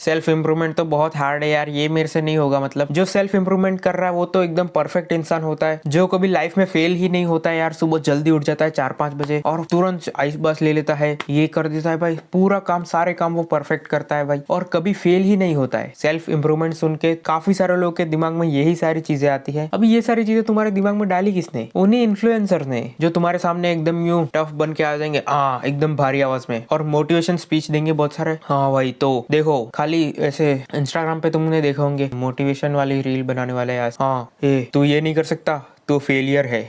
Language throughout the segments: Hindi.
सेल्फ इम्प्रूवमेंट तो बहुत हार्ड है यार, ये मेरे से नहीं होगा। मतलब जो सेल्फ इम्प्रूवमेंट कर रहा है वो तो एकदम परफेक्ट इंसान होता है, जो कभी लाइफ में फेल ही नहीं होता है यार। सुबह जल्दी उठ जाता है 4-5 बजे और तुरंत आइस बास ले लेता है, ये कर देता है भाई, पूरा काम सारे काम वो परफेक्ट करता है भाई, और कभी फेल ही नहीं होता है। सेल्फ इम्प्रूवमेंट सुन के काफी सारे लोग के दिमाग में यही सारी चीजें आती है। अभी ये सारी चीजें तुम्हारे दिमाग में डाली किसने? उन्हीं इन्फ्लुएंसर ने, जो तुम्हारे सामने एकदम यूं टफ बन के आ जाएंगे, हाँ एकदम भारी आवाज में, और मोटिवेशन स्पीच देंगे बहुत सारे। हाँ भाई तो देखो, खाली ऐसे इंस्टाग्राम पे तुमने देखा होंगे मोटिवेशन वाली रील बनाने वाले आज, हाँ तू ये नहीं कर सकता, तू फेलियर है,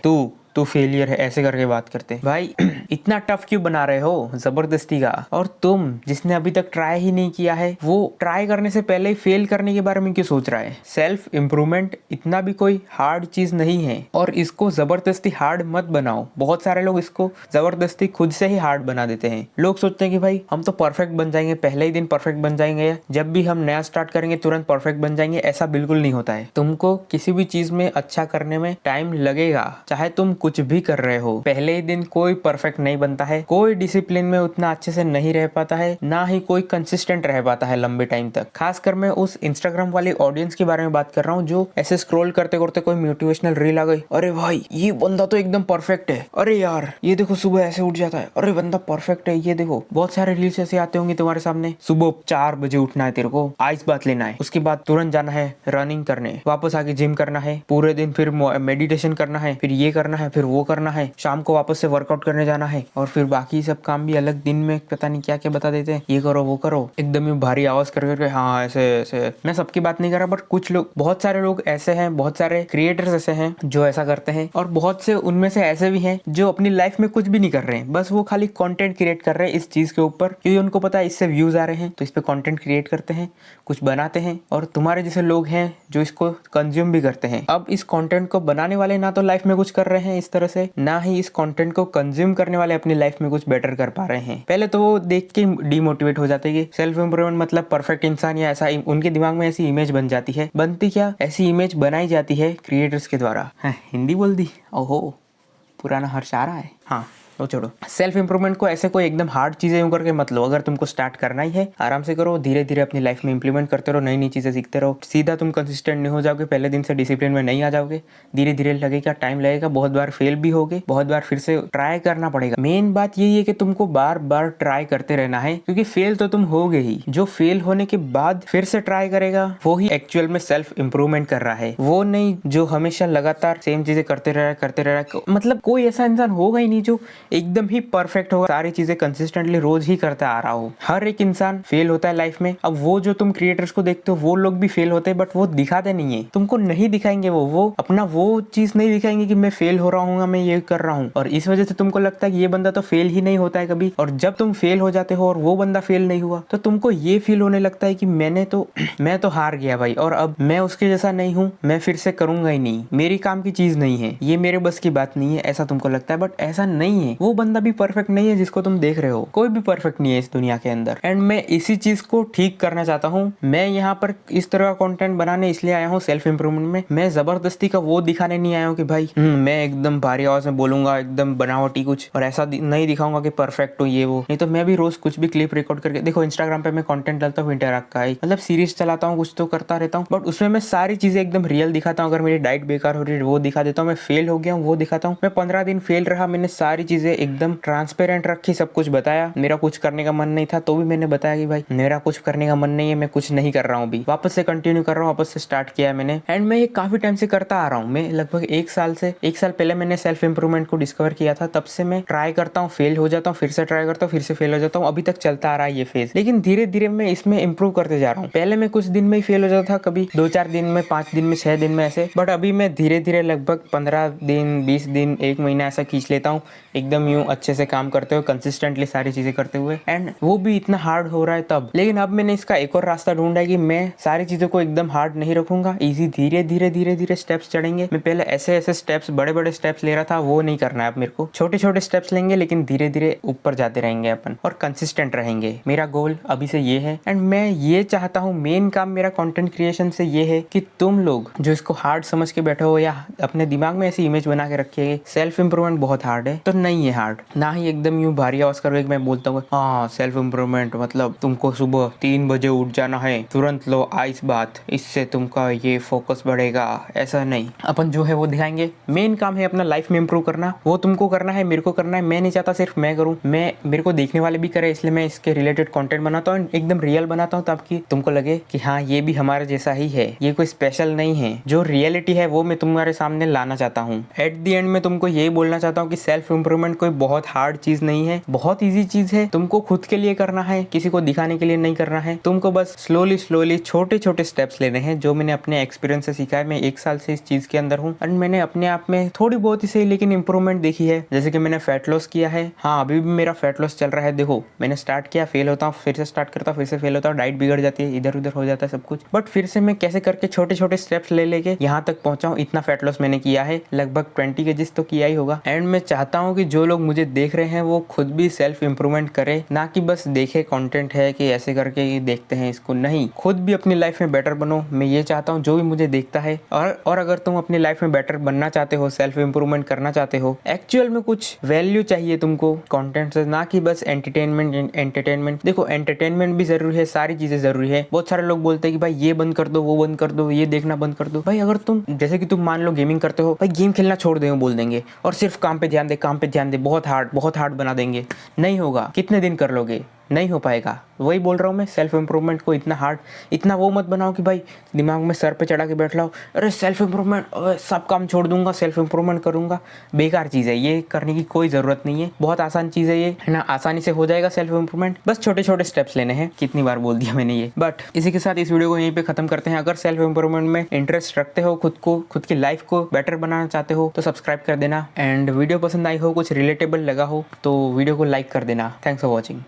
तू फेलियर है, ऐसे करके बात करते हैं भाई। इतना टफ क्यों बना रहे हो जबरदस्ती का? और तुम जिसने अभी तक ट्राई ही नहीं किया है, वो ट्राई करने से पहले ही फेल करने के बारे में क्यों सोच रहा है? सेल्फ इम्प्रूवमेंट इतना भी कोई हार्ड चीज नहीं है, और इसको जबरदस्ती हार्ड मत बनाओ। बहुत सारे लोग इसको जबरदस्ती खुद से ही हार्ड बना देते हैं। लोग सोचते हैं कि भाई हम तो परफेक्ट बन जाएंगे, पहले ही दिन परफेक्ट बन जाएंगे, जब भी हम नया स्टार्ट करेंगे तुरंत परफेक्ट बन जाएंगे। ऐसा बिल्कुल नहीं होता है। तुमको किसी भी चीज में अच्छा करने में टाइम लगेगा, चाहे तुम कुछ भी कर रहे हो। पहले ही दिन कोई परफेक्ट नहीं बनता है, कोई डिसिप्लिन में उतना अच्छे से नहीं रह पाता है, ना ही कोई कंसिस्टेंट रह पाता है लंबे टाइम तक। खासकर मैं उस इंस्टाग्राम वाली ऑडियंस के बारे में बात कर रहा हूँ, जो ऐसे स्क्रॉल करते करते कोई मोटिवेशनल रील आ गई, अरे भाई ये बंदा तो एकदम परफेक्ट है, अरे यार ये देखो सुबह ऐसे उठ जाता है, अरे बंदा परफेक्ट है, ये देखो। बहुत सारे रील्स ऐसे आते होंगे तुम्हारे सामने, सुबह 4 बजे उठना है तेरे को, आइस बात लेना है, उसके बाद तुरंत जाना है रनिंग करने, वापस आके जिम करना है, पूरे दिन फिर मेडिटेशन करना है, फिर ये करना है, फिर वो करना है, शाम को वापस से वर्कआउट करने जाना है, और फिर बाकी सब काम भी अलग दिन में पता नहीं क्या क्या बता देते हैं, ये करो वो करो, एकदम ही भारी आवाज करके। हाँ ऐसे ऐसे, मैं सबकी बात नहीं कर रहा, बट कुछ लोग, बहुत सारे लोग ऐसे हैं, बहुत सारे क्रिएटर्स ऐसे हैं जो ऐसा करते हैं, और बहुत से उनमें से ऐसे भी हैं जो अपनी लाइफ में कुछ भी नहीं कर रहे हैं, बस वो खाली कंटेंट क्रिएट कर रहे हैं इस चीज के ऊपर, क्योंकि उनको पता है इससे व्यूज आ रहे हैं, तो इस पे कंटेंट क्रिएट करते हैं, कुछ बनाते हैं, और तुम्हारे जैसे लोग हैं जो इसको कंज्यूम भी करते हैं। अब इस कंटेंट को बनाने वाले ना तो लाइफ में कुछ कर रहे हैं इस तरह से, ना ही इस कंटेंट को कंज्यूम करने वाले अपनी लाइफ में कुछ बेटर कर पा रहे हैं। पहले तो वो देख के डिमोटिवेट हो जाते हैं कि सेल्फ इंप्रूवमेंट मतलब परफेक्ट इंसान, या ऐसा उनके दिमाग में ऐसी इमेज बन जाती है। बनती क्या, ऐसी इमेज बनाई जाती है क्रिएटर्स के द्वारा। हिंदी बोल दी, ओहो पुराना हर्ष आ रहा है। हाँ वो छोड़ो, सेल्फ इंप्रूवमेंट को ऐसे कोई एकदम हार्ड चीजें यूं करके मत लो। अगर तुमको स्टार्ट करना ही है, आराम से करो, धीरे धीरे अपनी लाइफ में इंप्लीमेंट करते रहो, नई नई चीजें सीखते रहो। सीधा तुम कंसिस्टेंट नहीं हो जाओगे, पहले दिन से डिसिप्लिन में नहीं आ जाओगे, धीरे धीरे लगेगा, टाइम लगेगा, बहुत बार फेल भी होगे, बहुत बार फिर से ट्राई करना पड़ेगा। मेन बात यही है कि तुमको बार बार ट्राई करते रहना है, क्योंकि फेल तो तुम होगे ही। जो फेल होने के बाद फिर से ट्राई करेगा वो ही एक्चुअल में सेल्फ इंप्रूवमेंट कर रहा है, वो नहीं जो हमेशा लगातार सेम चीजें करते रह रहा है। मतलब कोई ऐसा इंसान होगा ही नहीं जो एकदम ही परफेक्ट होगा, सारी चीजें कंसिस्टेंटली रोज ही करता आ रहा हो। हर एक इंसान फेल होता है लाइफ में। अब वो जो तुम क्रिएटर्स को देखते हो, वो लोग भी फेल होते हैं, बट वो दिखाते नहीं है, तुमको नहीं दिखाएंगे। वो अपना वो चीज नहीं दिखाएंगे कि मैं फेल हो रहा हूँ, मैं ये कर रहा हूँ, और इस वजह से तुमको लगता है कि ये बंदा तो फेल ही नहीं होता है कभी। और जब तुम फेल हो जाते हो और वो बंदा फेल नहीं हुआ, तो तुमको ये फील होने लगता है कि मैं तो हार गया भाई, और अब मैं उसके जैसा नहीं हूँ, मैं फिर से करूंगा ही नहीं, मेरी काम की चीज नहीं है, ये मेरे बस की बात नहीं है, ऐसा तुमको लगता है। बट ऐसा नहीं है, वो बंदा भी परफेक्ट नहीं है जिसको तुम देख रहे हो, कोई भी परफेक्ट नहीं है इस दुनिया के अंदर। एंड मैं इसी चीज को ठीक करना चाहता हूँ। मैं यहाँ पर इस तरह का कंटेंट बनाने इसलिए आया हूँ सेल्फ इंप्रूवमेंट में। मैं जबरदस्ती का वो दिखाने नहीं आया हूँ कि भाई मैं एकदम भारी आवाज में बोलूंगा, एकदम बनावटी कुछ, और ऐसा नहीं दिखाऊंगा कि परफेक्ट हो ये वो। नहीं तो मैं भी रोज कुछ भी क्लिप रिकॉर्ड करके, देखो इंस्टाग्राम पे मैं कंटेंट डालता हूँ इंटरैक्ट का, मतलब सीरीज चलाता हूँ, कुछ तो करता रहता हूँ, बट उसमें मैं सारी चीजें एकदम रियल दिखाता हूँ। अगर मेरी डाइट बेकार हो रही है वो दिखा देता हूँ, मैं फेल हो गया हूँ वो दिखाता हूँ, मैं 15 दिन फेल रहा, मैंने सारी चीजें एकदम ट्रांसपेरेंट रखी, सब कुछ बताया। मेरा कुछ करने का मन नहीं था तो भी मैंने बताया कि भाई मेरा कुछ करने का मन नहीं है, मैं कुछ नहीं कर रहा हूँ, अभी वापस से कंटिन्यू कर रहा हूँ, वापस से स्टार्ट किया है मैंने। एंड मैं ये काफी टाइम से करता आ रहा हूँ। मैं लगभग 1 साल पहले मैंने सेल्फ इंप्रूवमेंट को डिस्कवर किया था, तब से मैं ट्राई करता हूँ, फेल हो जाता हूँ, फिर से ट्राई करता हूँ, फिर से फेल हो जाता हूँ, अभी तक चलता आ रहा है ये फेज। लेकिन धीरे धीरे मैं इसमें इंप्रूव करते जा रहा हूँ। पहले मैं कुछ दिन में ही फेल हो जाता था, कभी 2-4 दिन में, 5 दिन में, 6 दिन में ऐसे, बट अभी मैं धीरे धीरे लगभग 15 दिन, 20 दिन, 1 महीना ऐसा खींच लेता हूँ, एकदम यूं अच्छे से काम करते हुए, कंसिस्टेंटली सारी चीजें करते हुए। एंड वो भी इतना हार्ड हो रहा है तब। लेकिन अब मैंने इसका एक और रास्ता ढूंढा है कि मैं सारी चीजों को एकदम हार्ड नहीं रखूंगा, इजी, धीरे धीरे स्टेप्स चढ़ेंगे। मैं पहले ऐसे स्टेप्स, बड़े बड़े स्टेप्स ले रहा था, वो नहीं करना है अब मेरे को। छोटे छोटे स्टेप्स लेंगे, लेकिन धीरे धीरे ऊपर जाते रहेंगे अपन, और कंसिस्टेंट रहेंगे। मेरा गोल अभी से ये है। एंड मैं ये चाहता हूँ, मेन काम मेरा कंटेंट क्रिएशन से ये है कि तुम लोग जो इसको हार्ड समझ के बैठे हो, या अपने दिमाग में ऐसी इमेज बना के रखिए सेल्फ इंप्रूवमेंट बहुत हार्ड है, तो नहीं है। है हार्ड, ना ही एकदम यूं भारी आवाज करके मैं बोलता हूँ हाँ सेल्फ इम्प्रूवमेंट मतलब तुमको सुबह 3 बजे उठ जाना है, तुरंत लो आइस बात, इससे तुमका ये फोकस बढ़ेगा। ऐसा नहीं, अपन जो है वो दिखाएंगे। मेन काम है अपना लाइफ में इंप्रूव करना, वो तुमको करना है, मेरे को करना है। मैं नहीं चाहता सिर्फ मैं करूँ, मैं मेरे को देखने वाले भी करे, इसलिए मैं इसके रिलेटेड कंटेंट बनाता हूँ, एकदम रियल बनाता हूँ ताकि तुमको लगे कि हाँ ये भी हमारे जैसा ही है, ये कोई स्पेशल नहीं है। जो रियलिटी है वो मैं तुम्हारे सामने लाना चाहता हूँ। एट द एंड में तुमको यही बोलना चाहता हूँ कि सेल्फ इंप्रूवमेंट कोई बहुत हार्ड चीज नहीं है, बहुत ईजी चीज है। तुमको खुद के लिए करना है, किसी को दिखाने के लिए नहीं करना है। तुमको बस स्लोली स्लोली छोटे छोटे स्टेप्स लेने हैं, जो मैंने अपने एक्सपीरियंस से सीखा है। मैं 1 साल से इस चीज के अंदर हूँ और मैंने अपने आप में थोड़ी बहुत ही सही लेकिन इंप्रूवमेंट देखी है। जैसे कि मैंने फैट लॉस किया है, हाँ अभी भी मेरा फैट लॉस चल रहा है। देखो मैंने स्टार्ट किया, फेल होता हूँ, फिर से स्टार्ट करता हूँ, फिर से फेल होता हूँ, डाइट बिगड़ जाती है, इधर उधर हो जाता है सब कुछ। बट फिर से मैं कैसे करके छोटे छोटे स्टेप्स ले लेके यहाँ तक पहुंचा हूँ। इतना फैट लॉस मैंने किया है, लगभग 20 केजीज तो किया ही होगा। एंड मैं चाहता हूँ कि जो लोग मुझे देख रहे हैं वो खुद भी सेल्फ इंप्रूवमेंट करे, ना कि बस देखे कंटेंट है कि ऐसे करके ये देखते हैं इसको, नहीं, खुद भी अपनी लाइफ में बेटर बनो। मैं ये चाहता हूँ जो भी मुझे देखता है। और अगर तुम अपनी लाइफ में बेटर बनना चाहते हो, सेल्फ इंप्रूवमेंट करना चाहते हो, एक्चुअल में कुछ वैल्यू चाहिए तुमको कंटेंट से, ना कि बस एंटरटेनमेंट। देखो एंटरटेनमेंट भी जरूरी है, सारी चीजें जरूरी है। बहुत सारे लोग बोलते हैं कि भाई ये बंद कर दो, वो बंद कर दो, ये देखना बंद कर दो। भाई अगर तुम जैसे कि तुम मान लो गेमिंग करते हो, भाई गेम खेलना छोड़ दे बोल देंगे और सिर्फ काम पे ध्यान दे, काम पे ध्यान दे, बहुत हार्ड बना देंगे। नहीं होगा, कितने दिन कर लोगे, नहीं हो पाएगा। वही बोल रहा हूँ मैं, सेल्फ इंप्रूवमेंट को इतना हार्ड, इतना वो मत बनाओ कि भाई दिमाग में सर पे चढ़ा के बैठ लाओ, अरे सेल्फ इंप्रूवमेंट, सब काम छोड़ दूंगा, सेल्फ इंप्रूवमेंट करूंगा। बेकार चीज़ है, ये करने की कोई ज़रूरत नहीं है। बहुत आसान चीज़ है ये, है ना, आसानी से हो जाएगा सेल्फ इंप्रूवमेंट। बस छोटे छोटे स्टेप्स लेने हैं। कितनी बार बोल दिया मैंने ये। बट इसी के साथ इस वीडियो को यहीं पे खत्म करते हैं। अगर सेल्फ इंप्रूवमेंट में इंटरेस्ट रखते हो, खुद की लाइफ को बेटर बनाना चाहते हो तो सब्सक्राइब कर देना। एंड वीडियो पसंद आई हो, कुछ रिलेटेबल लगा हो तो वीडियो को लाइक कर देना। Thanks for watching.